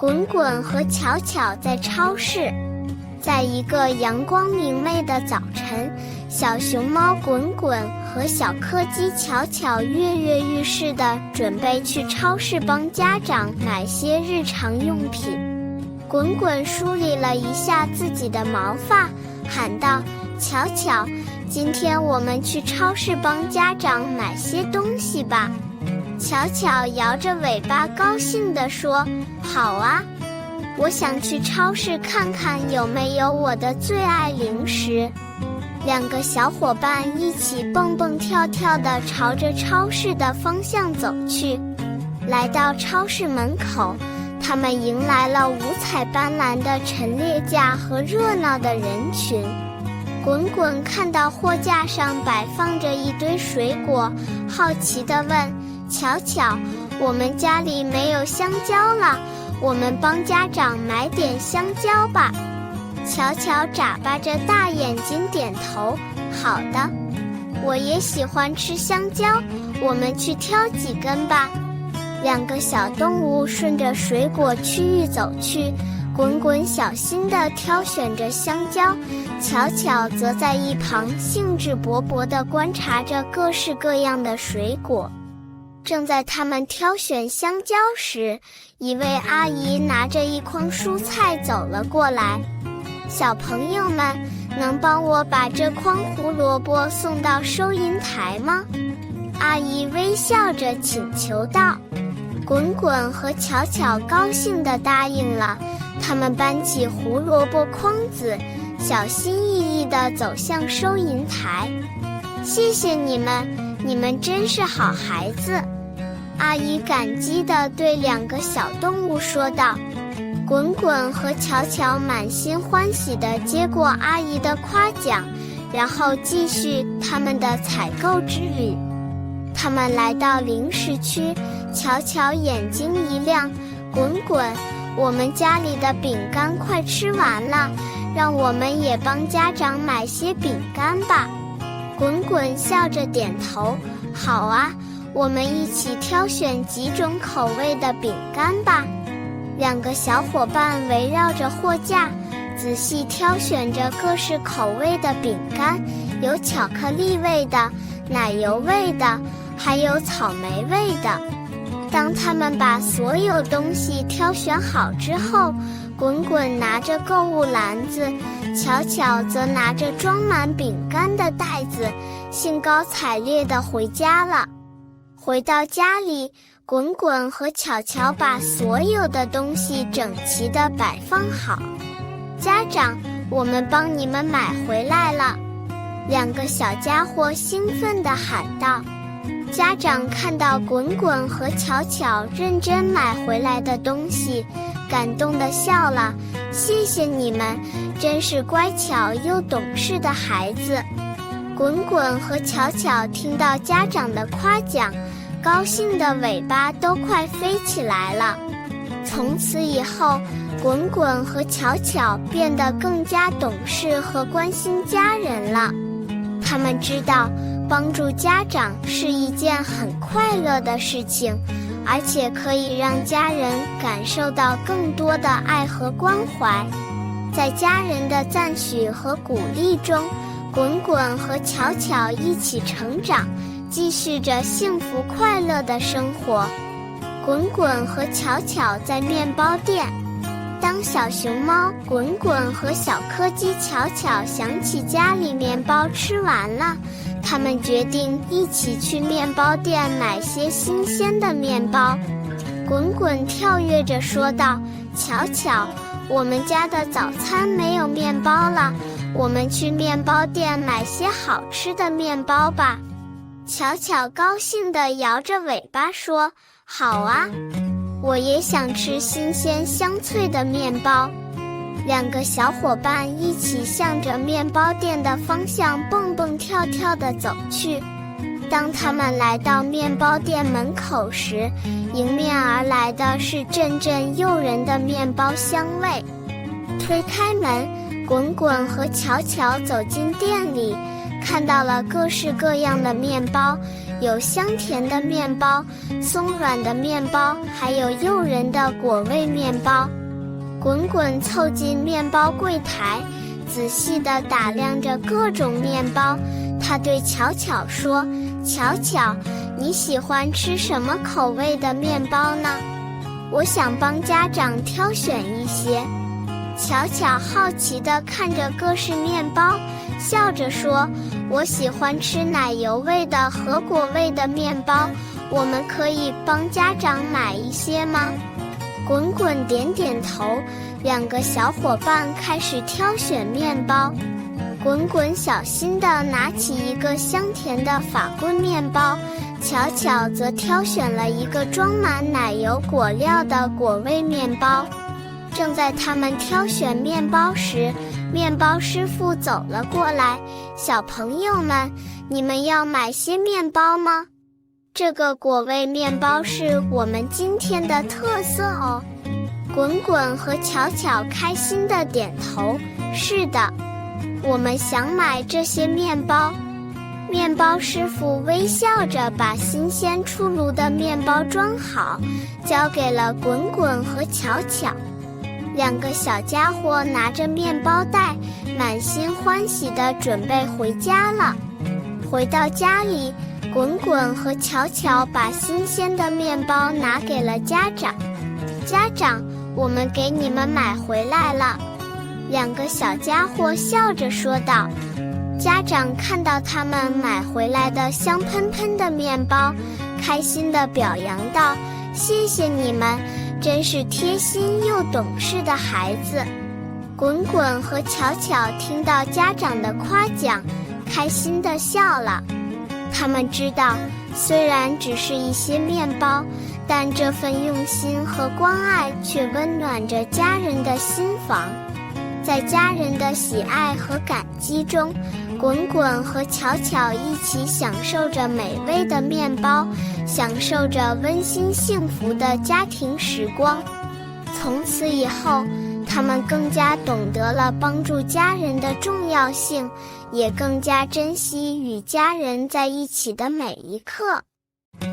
滚滚和巧巧在超市。在一个阳光明媚的早晨，小熊猫滚滚和小柯基巧巧跃跃欲试地准备去超市帮家长买些日常用品。滚滚梳理了一下自己的毛发，喊道：“巧巧，今天我们去超市帮家长买些东西吧。”巧巧摇着尾巴高兴地说：“好啊，我想去超市看看有没有我的最爱零食。”两个小伙伴一起蹦蹦跳跳地朝着超市的方向走去。来到超市门口，他们迎来了五彩斑斓的陈列架和热闹的人群。滚滚看到货架上摆放着一堆水果，好奇地问：“巧巧，我们家里没有香蕉了，我们帮家长买点香蕉吧。”巧巧眨巴着大眼睛点头：“好的，我也喜欢吃香蕉，我们去挑几根吧。”两个小动物顺着水果区域走去，滚滚小心地挑选着香蕉，巧巧则在一旁兴致勃勃地观察着各式各样的水果。正在他们挑选香蕉时，一位阿姨拿着一筐蔬菜走了过来。“小朋友们，能帮我把这筐胡萝卜送到收银台吗？”阿姨微笑着请求道。滚滚和巧巧高兴地答应了，他们搬起胡萝卜筐子，小心翼翼地走向收银台。“谢谢你们，你们真是好孩子。”阿姨感激地对两个小动物说道。滚滚和巧巧满心欢喜地接过阿姨的夸奖，然后继续他们的采购之旅。他们来到零食区，巧巧眼睛一亮：“滚滚，我们家里的饼干快吃完了，让我们也帮家长买些饼干吧。”滚滚笑着点头：“好啊，我们一起挑选几种口味的饼干吧。”两个小伙伴围绕着货架，仔细挑选着各式口味的饼干，有巧克力味的、奶油味的，还有草莓味的。当他们把所有东西挑选好之后，滚滚拿着购物篮子，巧巧则拿着装满饼干的袋子，兴高采烈地回家了。回到家里，滚滚和巧巧把所有的东西整齐地摆放好。“家长，我们帮你们买回来了！”两个小家伙兴奋地喊道。家长看到滚滚和巧巧认真买回来的东西，感动地笑了：“谢谢你们，真是乖巧又懂事的孩子。”滚滚和巧巧听到家长的夸奖，高兴的尾巴都快飞起来了。从此以后，滚滚和巧巧变得更加懂事和关心家人了。他们知道帮助家长是一件很快乐的事情，而且可以让家人感受到更多的爱和关怀。在家人的赞许和鼓励中，滚滚和巧巧一起成长，继续着幸福快乐的生活。滚滚和巧巧在面包店。当小熊猫滚滚和小柯基巧巧想起家里面包吃完了，他们决定一起去面包店买些新鲜的面包。滚滚跳跃着说道：“巧巧，我们家的早餐没有面包了，我们去面包店买些好吃的面包吧。”巧巧高兴地摇着尾巴说：“好啊，我也想吃新鲜香脆的面包。”两个小伙伴一起向着面包店的方向蹦蹦跳跳地走去。当他们来到面包店门口时，迎面而来的是阵阵诱人的面包香味。推开门，滚滚和巧巧走进店里，看到了各式各样的面包，有香甜的面包、松软的面包，还有诱人的果味面包。滚滚凑近面包柜台，仔细地打量着各种面包。他对巧巧说：“巧巧，你喜欢吃什么口味的面包呢？我想帮家长挑选一些。”巧巧好奇地看着各式面包，笑着说：“我喜欢吃奶油味的和果味的面包，我们可以帮家长买一些吗？”滚滚点点头，两个小伙伴开始挑选面包。滚滚小心地拿起一个香甜的法棍面包，巧巧则挑选了一个装满奶油果料的果味面包。正在他们挑选面包时，面包师傅走了过来。小朋友们，你们要买些面包吗？这个果味面包是我们今天的特色哦。滚滚和巧巧开心地点头，是的，我们想买这些面包。面包师傅微笑着把新鲜出炉的面包装好，交给了滚滚和巧巧。两个小家伙拿着面包袋，满心欢喜地准备回家了。回到家里，滚滚和巧巧把新鲜的面包拿给了家长。家长，我们给你们买回来了。两个小家伙笑着说道。家长看到他们买回来的香喷喷的面包，开心地表扬道：“谢谢你们，真是贴心又懂事的孩子。”滚滚和巧巧听到家长的夸奖，开心地笑了。他们知道，虽然只是一些面包，但这份用心和关爱却温暖着家人的心房。在家人的喜爱和感激中，滚滚和巧巧一起享受着美味的面包，享受着温馨幸福的家庭时光。从此以后，他们更加懂得了帮助家人的重要性，也更加珍惜与家人在一起的每一刻。